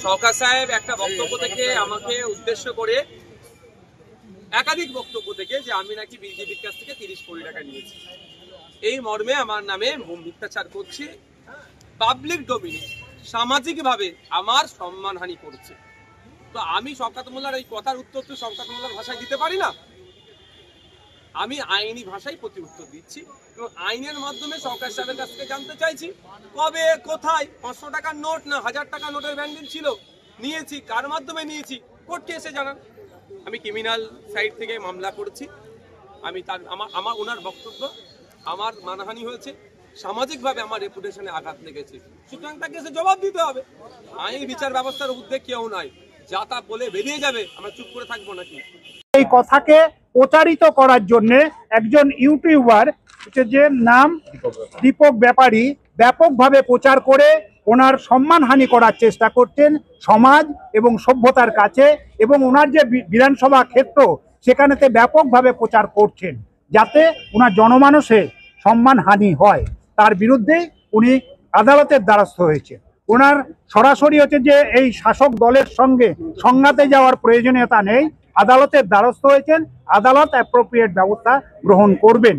সরকার সাহেব একটা বক্তব্য থেকে আমাকে উদ্দেশ্য করে একাধিক বক্তব্য থেকে যে আমি নাকি বিজেপির কাছ থেকে 30 কোটি টাকা নিয়েছি, এই মর্মে আমার নামে মিথ্যাচার করছে, পাবলিক ডোমিনে সামাজিকভাবে আমার সম্মানহানি করছে। তো আমি শওকত মোল্লার এই কথার উত্তর তো শওকত মোল্লার ভাষায় দিতে পারি না, আমি আইনি ভাষায় প্রতি উত্তর দিচ্ছি এবং আইনের মাধ্যমে সরকার সাহেবের কাছ থেকে জানতে চাইছি কবে কোথায় 500 টাকার নোট না 1000 টাকার নোটের ব্যান্ডেল ছিল, নিয়েছি, কার মাধ্যমে নিয়েছি, কোর্টকে এসে জানান। আমি ক্রিমিনাল সাইড থেকে মামলা করেছি, আমি তার আমার ওনার বক্তব্য আমার মানহানি হয়েছে, সামাজিকভাবে আমার রেপুটেশনে আঘাত লেগেছে, সুতরাং তাকে এসে জবাব দিতে হবে। আইনি বিচার ব্যবস্থার ঊর্ধ্বে কেউ নয়, যা তা বলে বেরিয়ে যাবে, আমরা চুপ করে থাকবো নাকি? এই কথাকে প্রচারিত করার জন্য একজন ইউটিউবার যে নাম দীপক ব্যাপারী ব্যাপকভাবে প্রচার করে ওনার সম্মানহানি করার চেষ্টা করছেন সমাজ এবং সভ্যতার কাছে, এবং ওনার যে বিধানসভা ক্ষেত্র সেখানেতে ব্যাপকভাবে প্রচার করছেন যাতে ওনার জনমানসে সম্মানহানি হয়। তার বিরুদ্ধে উনি আদালতের দ্বারস্থ হয়েছে। ওনার সরাসরি হচ্ছে যে এই শাসক দলের সঙ্গে সংঘাতে যাওয়ার প্রয়োজনীয়তা নেই, আদালতের দ্বারস্থ হয়েছেন, আদালত অ্যাপ্রোপ্রিয়েট ব্যবস্থা গ্রহণ করবেন।